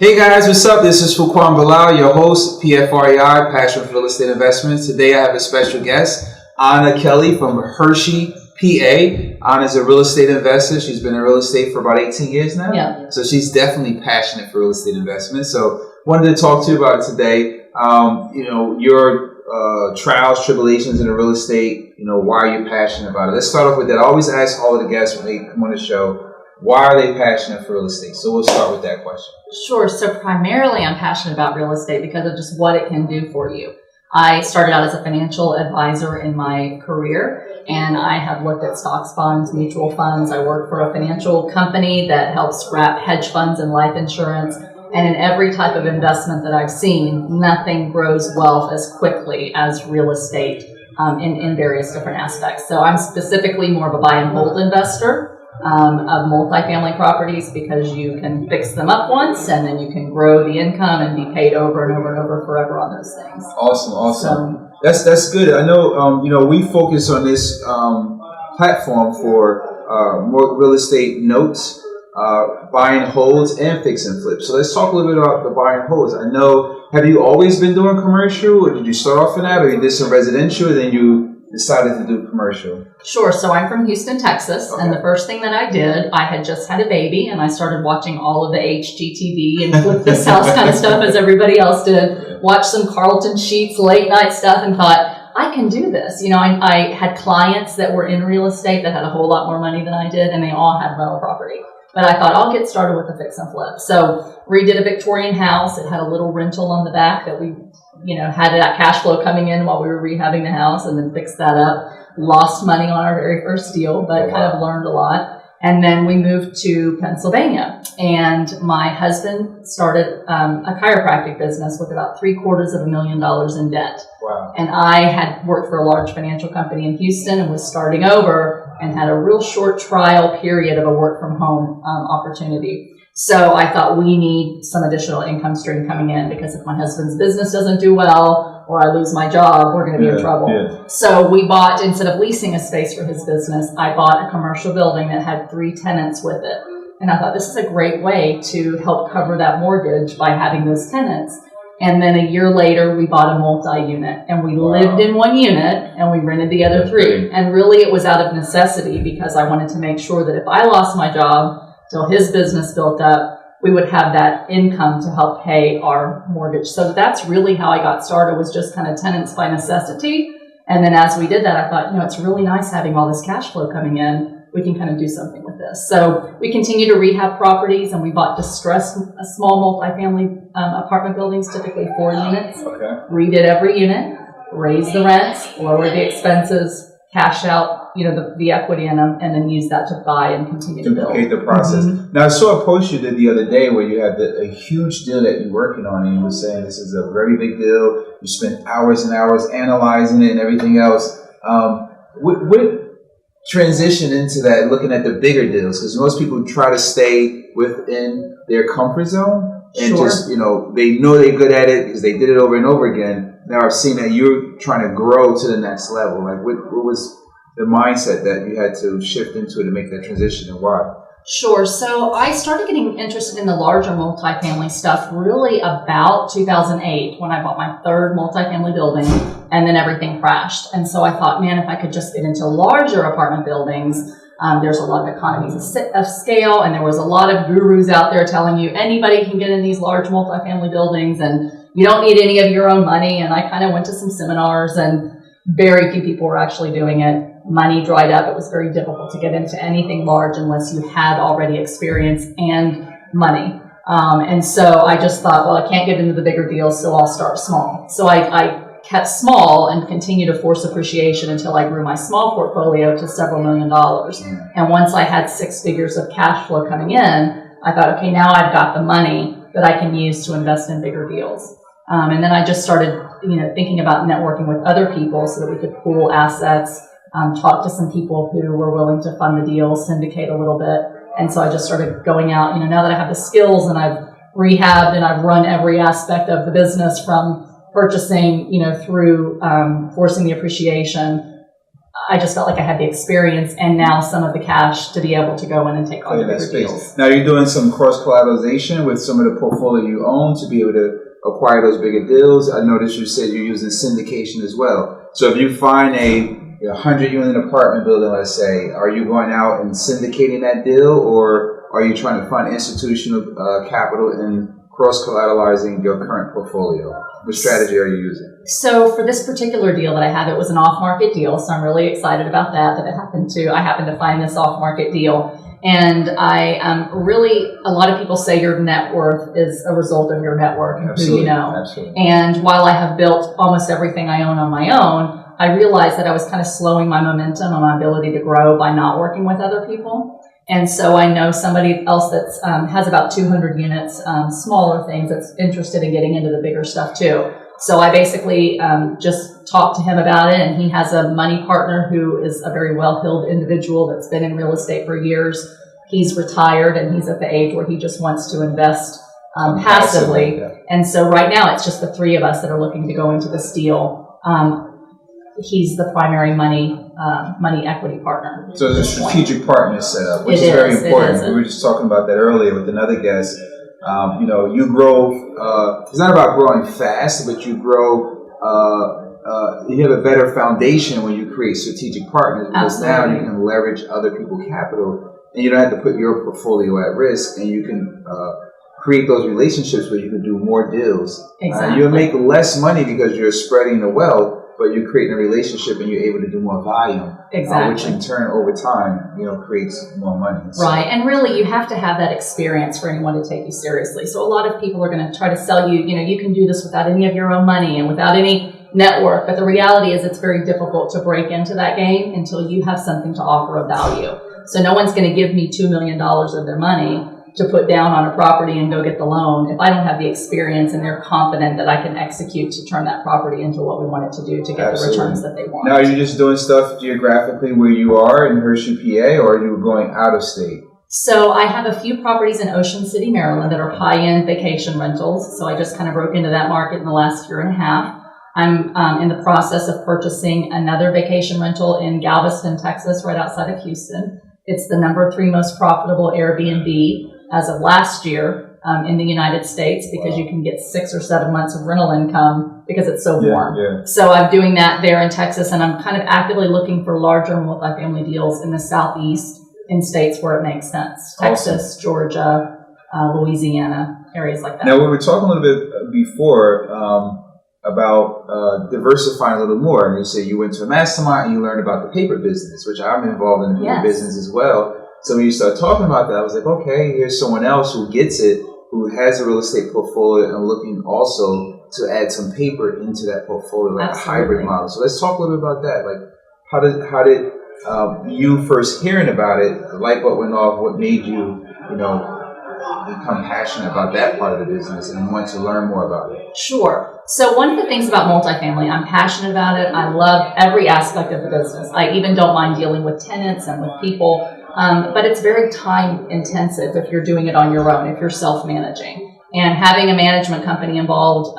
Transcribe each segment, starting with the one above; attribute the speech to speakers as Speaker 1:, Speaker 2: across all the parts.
Speaker 1: Hey guys, what's up? This is Fuquan Bilal, your host, PFREI, Passion for Real Estate Investments. Today I have a special guest, Anna Kelley from Hershey, PA. Anna's a real estate investor. She's been in real estate for about 18 years now.
Speaker 2: Yeah.
Speaker 1: So she's definitely passionate for real estate investments. So wanted to talk to you about it today. Your trials, tribulations in the real estate, why are you passionate about it? Let's start off with that. I always ask all of the guests when they come on the show, why are they passionate for real estate? So we'll start with that question.
Speaker 2: Sure. So primarily I'm passionate about real estate because of just what it can do for you. I started out as a financial advisor in my career, and I have looked at stocks, bonds, mutual funds. I work for a financial company that helps wrap hedge funds and life insurance. And in every type of investment that I've seen, nothing grows wealth as quickly as real estate in various different aspects. So I'm specifically more of a buy and hold investor of multifamily properties because you can fix them up once and then you can grow the income and be paid over and over and over forever on those things.
Speaker 1: Awesome. That's good. I know, we focus on this platform for more real estate notes, buy and holds and fix and flip. So let's talk a little bit about the buy and holds. I know, have you always been doing commercial, or did you start off in that, or you did some residential and then you decided to do commercial?
Speaker 2: Sure. So I'm from Houston, Texas, and the first thing that I did, I had just had a baby, and I started watching all of the HGTV and Flip This House kind of stuff as everybody else did. Watched some Carlton Sheets, late night stuff, and thought, I can do this. I had clients that were in real estate that had a whole lot more money than I did, and they all had rental property. But I thought, I'll get started with a fix and flip. So redid a Victorian house. It had a little rental on the back that we had that cash flow coming in while we were rehabbing the house, and then fixed that up. Lost money on our very first deal, but kind of learned a lot. And then we moved to Pennsylvania, and my husband started a chiropractic business with about $750,000 in debt.
Speaker 1: Wow.
Speaker 2: And I had worked for a large financial company in Houston and was starting over and had a real short trial period of a work from home opportunity. So I thought, we need some additional income stream coming in, because if my husband's business doesn't do well or I lose my job, we're going to be in trouble.
Speaker 1: Yeah.
Speaker 2: So we bought, instead of leasing a space for his business, I bought a commercial building that had 3 tenants with it. And I thought, this is a great way to help cover that mortgage by having those tenants. And then a year later, we bought a multi-unit, and we lived in one unit and we rented the other 3. And really it was out of necessity, because I wanted to make sure that if I lost my job till his business built up, we would have that income to help pay our mortgage. So that's really how I got started, was just kind of tenants by necessity. And then as we did that, I thought, it's really nice having all this cash flow coming in. We can kind of do something with this. So we continue to rehab properties, and we bought distressed small multifamily apartment buildings, typically 4 units.
Speaker 1: Okay.
Speaker 2: Redid every unit, raised the rents, lower the expenses, cash out the equity in them, and then use that to buy and continue to build.
Speaker 1: Duplicate the process. Mm-hmm. Now, I saw a post you did the other day where you had a huge deal that you're working on, and you were saying this is a very big deal. You spent hours and hours analyzing it and everything else. What transition into that, looking at the bigger deals? Because most people try to stay within their comfort zone and just, they know they're good at it because they did it over and over again. Now I've seen that you're trying to grow to the next level. Like, what was the mindset that you had to shift into to make that transition, and why?
Speaker 2: Sure. So I started getting interested in the larger multifamily stuff really about 2008, when I bought my 3rd multifamily building, and then everything crashed. And so I thought, man, if I could just get into larger apartment buildings, there's a lot of economies of scale, and there was a lot of gurus out there telling you anybody can get in these large multifamily buildings and you don't need any of your own money. And I kind of went to some seminars, and very few people were actually doing it. Money dried up. It was very difficult to get into anything large unless you had already experience and money. And so I just thought, well, I can't get into the bigger deals, so I'll start small. So I kept small and continued to force appreciation until I grew my small portfolio to several $1 million. And once I had 6 figures of cash flow coming in, I thought, okay, now I've got the money that I can use to invest in bigger deals. And then I just started, thinking about networking with other people so that we could pool assets, talk to some people who were willing to fund the deal, syndicate a little bit. And so I just started going out, now that I have the skills and I've rehabbed and I've run every aspect of the business from purchasing, through forcing the appreciation, I just felt like I had the experience and now some of the cash to be able to go in and take on the bigger deals.
Speaker 1: Now you're doing some cross-collateralization with some of the portfolio you own to be able to acquire those bigger deals. I noticed you said you're using syndication as well. So if you find a 100-unit apartment building, let's say, are you going out and syndicating that deal, or are you trying to fund institutional capital and cross-collateralizing your current portfolio? What strategy are you using?
Speaker 2: So for this particular deal that I have, it was an off-market deal, so I'm really excited about that I happened to find this off-market deal. And a lot of people say your net worth is a result of your network and who you know.
Speaker 1: Absolutely.
Speaker 2: And while I have built almost everything I own on my own, I realized that I was kind of slowing my momentum and my ability to grow by not working with other people. And so I know somebody else that has about 200 units, smaller things, that's interested in getting into the bigger stuff too. So I basically just talked to him about it, and he has a money partner who is a very well-heeled individual that's been in real estate for years. He's retired, and he's at the age where he just wants to invest passively. Yeah. And so right now it's just the three of us that are looking to go into this deal. He's the primary money equity partner.
Speaker 1: So there's a strategic partner set up, which is very important. We were just talking about that earlier with another guest. You grow, it's not about growing fast, but you grow, you have a better foundation when you create strategic partners, because now you can leverage other people's capital, and you don't have to put your portfolio at risk, and you can create those relationships where you can do more deals.
Speaker 2: Exactly.
Speaker 1: You'll make less money because you're spreading the wealth, but you're creating a relationship and you're able to do more volume, which in turn over time, creates more money. So.
Speaker 2: Right, and really you have to have that experience for anyone to take you seriously. So a lot of people are going to try to sell you, you can do this without any of your own money and without any network, but the reality is it's very difficult to break into that game until you have something to offer of value. So no one's going to give me $2 million of their money to put down on a property and go get the loan if I don't have the experience and they're confident that I can execute to turn that property into what we want it to do to get the returns that they want.
Speaker 1: Now, are you just doing stuff geographically where you are in Hershey, PA, or are you going out of state?
Speaker 2: So I have a few properties in Ocean City, Maryland that are high-end vacation rentals. So I just kind of broke into that market in the last year and a half. I'm in the process of purchasing another vacation rental in Galveston, Texas, right outside of Houston. It's the number 3 most profitable Airbnb as of last year in the United States, because you can get 6 or 7 months of rental income because it's so warm. Yeah. So I'm doing that there in Texas, and I'm kind of actively looking for larger multifamily deals in the Southeast in states where it makes sense. Texas, Georgia, Louisiana, areas like that.
Speaker 1: Now, we were talking a little bit before about diversifying a little more, and you say you went to a mastermind and you learned about the paper business, which I'm involved in the paper business as well. So when you start talking about that, I was like, okay, here's someone else who gets it, who has a real estate portfolio and looking also to add some paper into that portfolio, like a hybrid model. So let's talk a little bit about that. Like, how did you first hearing about it, the light bulb went off, what made you, become passionate about that part of the business and want to learn more about it?
Speaker 2: Sure. So one of the things about multifamily, I'm passionate about it. I love every aspect of the business. I even don't mind dealing with tenants and with people. But it's very time intensive if you're doing it on your own, if you're self-managing. And having a management company involved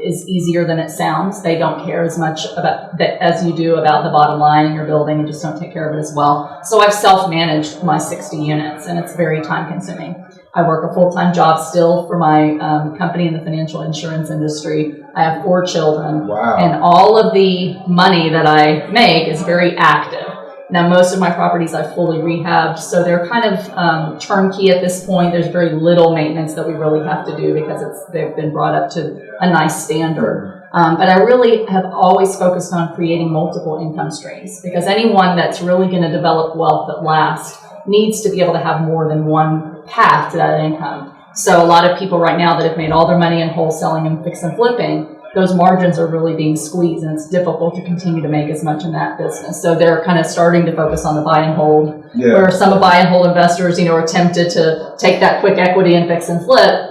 Speaker 2: is easier than it sounds. They don't care as much about that as you do about the bottom line in your building, and just don't take care of it as well. So I've self-managed my 60 units, and it's very time consuming. I work a full-time job still for my company in the financial insurance industry. I have 4 children.
Speaker 1: Wow.
Speaker 2: And all of the money that I make is very active. Now, most of my properties I've fully rehabbed, so they're kind of turnkey at this point. There's very little maintenance that we really have to do because they've been brought up to a nice standard. But I really have always focused on creating multiple income streams, because anyone that's really going to develop wealth that lasts needs to be able to have more than one path to that income. So a lot of people right now that have made all their money in wholesaling and fix and flipping, those margins are really being squeezed, and it's difficult to continue to make as much in that business. So they're kind of starting to focus on the buy and hold, where some buy and hold investors, are tempted to take that quick equity and fix and flip.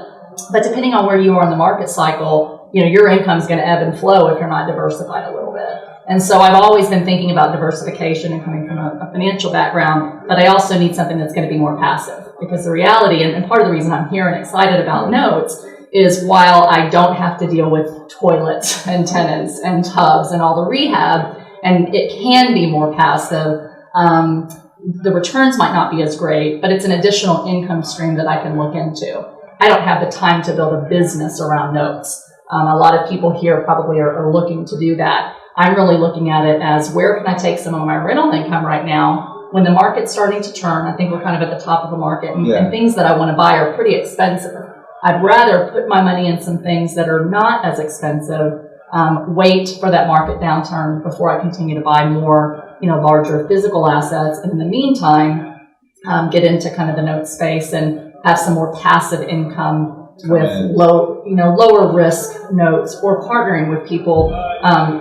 Speaker 2: But depending on where you are in the market cycle, your income is going to ebb and flow if you're not diversified a little bit. And so I've always been thinking about diversification and coming from a financial background, but I also need something that's going to be more passive, because the reality, and part of the reason I'm here and excited about notes, is while I don't have to deal with toilets and tenants and tubs and all the rehab and it can be more passive. The returns might not be as great, but it's an additional income stream that I can look into. I don't have the time to build a business around notes. A lot of people here probably are looking to do that. I'm really looking at it as, where can I take some of my rental income right now when the market's starting to turn? I think we're kind of at the top of the market, and things that I want to buy are pretty expensive. I'd rather put my money in some things that are not as expensive, wait for that market downturn before I continue to buy more, larger physical assets, and in the meantime, get into kind of the note space and have some more passive income with lower risk notes, or partnering with people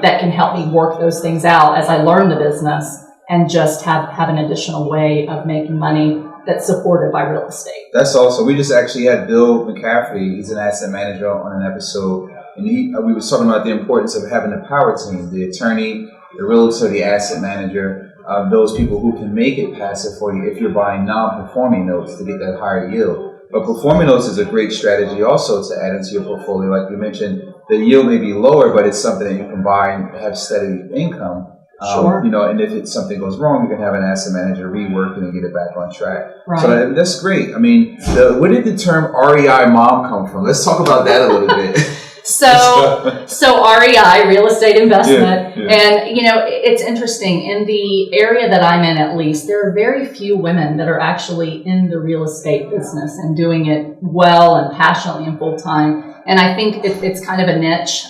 Speaker 2: that can help me work those things out as I learn the business, and just have an additional way of making money that's supported by real estate.
Speaker 1: That's awesome. We just actually had Bill McCaffrey. He's an asset manager on an episode, and we were talking about the importance of having a power team: the attorney, the realtor, the asset manager, those people who can make it passive for you if you're buying non-performing notes to get that higher yield. But performing notes is a great strategy also to add into your portfolio. Like you mentioned, the yield may be lower, but it's something that you can buy and have steady income.
Speaker 2: Sure.
Speaker 1: And if something goes wrong, you can have an asset manager rework it and get it back on track.
Speaker 2: Right.
Speaker 1: So that's great. I mean, where did the term REI Mom come from? Let's talk about that a little bit.
Speaker 2: So REI, real estate investment, and it's interesting. In the area that I'm in, at least, there are very few women that are actually in the real estate business and doing it well and passionately and full time. And I think it's kind of a niche.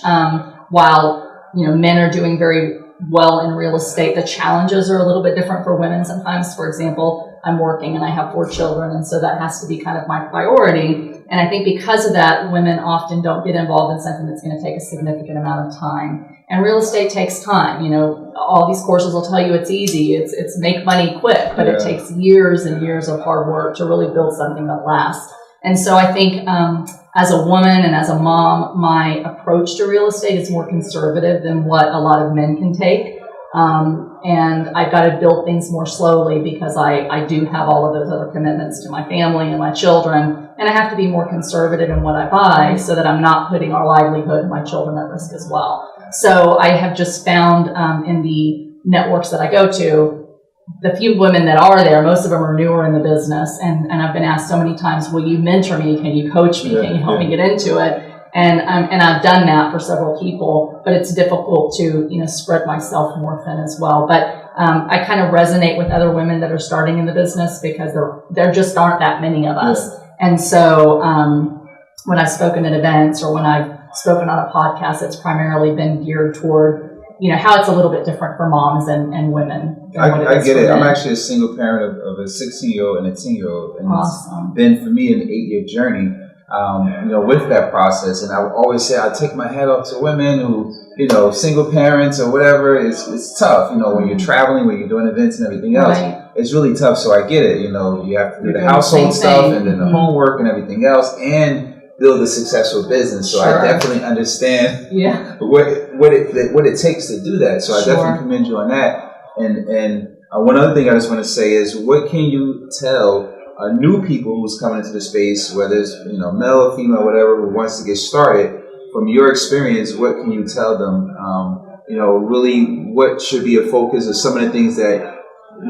Speaker 2: While men are doing very well in real estate, the challenges are a little bit different for women sometimes. For example, I'm working and I have 4 children, and so that has to be kind of my priority. And I think because of that, women often don't get involved in something that's going to take a significant amount of time. And real estate takes time. All these courses will tell you it's easy, it's make money quick, but it takes years and years of hard work to really build something that lasts. And so I think as a woman and as a mom, my approach to real estate is more conservative than what a lot of men can take. And I've got to build things more slowly because I do have all of those other commitments to my family and my children. And I have to be more conservative in what I buy so that I'm not putting our livelihood and my children at risk as well. So I have just found in the networks that I go to, the few women that are there, most of them are newer in the business. And I've been asked so many times, will you mentor me? Can you coach me? Can you help me get into it? And I've done that for several people, but it's difficult to, spread myself more thin as well. But I kind of resonate with other women that are starting in the business because there just aren't that many of us. And so when I've spoken at events or when I've spoken on a podcast, it's primarily been geared toward, how it's a little bit different for moms and women.
Speaker 1: I get it. I'm actually a single parent of a 16-year-old and a 10-year-old. And
Speaker 2: awesome.
Speaker 1: It's been, for me, an 8-year journey. With that process, and I would always say I take my hat off to women who, single parents or whatever. It's tough, when you're traveling, when you're doing events and everything else. Right. It's really tough. So I get it. You have to do the household stuff and then the homework and everything else, and build a successful business. So I definitely understand what it takes to do that. So I definitely commend you on that. And one other thing I just want to say is, what can you tell new people who's coming into the space, whether it's male or female, whatever, who wants to get started? From your experience, what can you tell them? Really, what should be a focus of some of the things that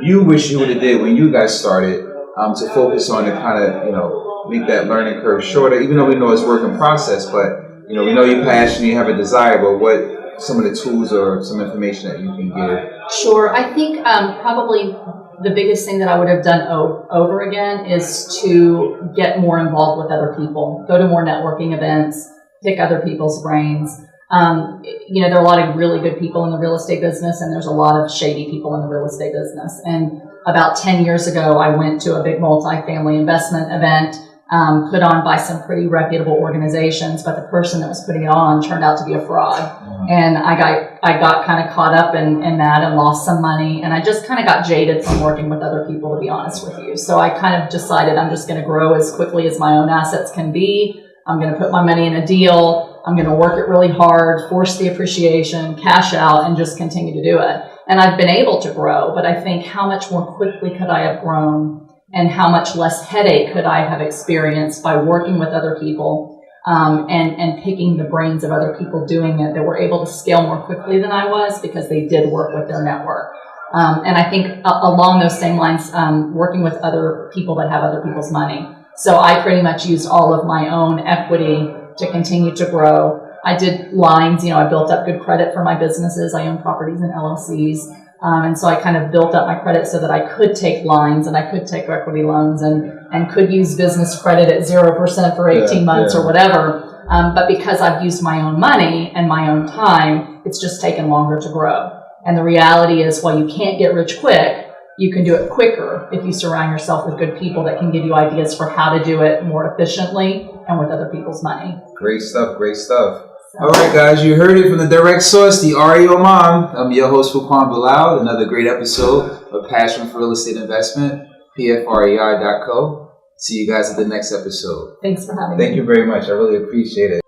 Speaker 1: you wish you would have did when you guys started, to focus on to kind of make that learning curve shorter. Even though we know it's a work in process, but we know you're passionate, you have a desire. But what some of the tools or some information that you can give?
Speaker 2: Sure, I think probably the biggest thing that I would have done over again is to get more involved with other people, go to more networking events, pick other people's brains. There are a lot of really good people in the real estate business, and there's a lot of shady people in the real estate business. And about 10 years ago, I went to a big multifamily investment event put on by some pretty reputable organizations, but the person that was putting it on turned out to be a fraud. And I got kind of caught up in that and lost some money, and I just kind of got jaded from working with other people, to be honest with you. So I kind of decided I'm just going to grow as quickly as my own assets can be. I'm going to put my money in a deal. I'm going to work it really hard, force the appreciation, cash out, and just continue to do it. And I've been able to grow, but I think how much more quickly could I have grown, and how much less headache could I have experienced by working with other people? and picking the brains of other people doing it that were able to scale more quickly than I was because they did work with their network. And I think along those same lines, working with other people that have other people's money. So I pretty much used all of my own equity to continue to grow. I did lines, I built up good credit for my businesses. I own properties and LLCs. And so I kind of built up my credit so that I could take lines and I could take equity loans and could use business credit at 0% for 18 months or whatever. But because I've used my own money and my own time, it's just taken longer to grow. And the reality is, while you can't get rich quick, you can do it quicker if you surround yourself with good people that can give you ideas for how to do it more efficiently and with other people's money.
Speaker 1: Great stuff. Great stuff. All right, guys, you heard it from the direct source, the REI Mom. I'm your host, Fuquan Bilal. Another great episode of Passion for Real Estate Investment, PFREI.co. See you guys at the next episode.
Speaker 2: Thanks for having me.
Speaker 1: Thank you very much. I really appreciate it.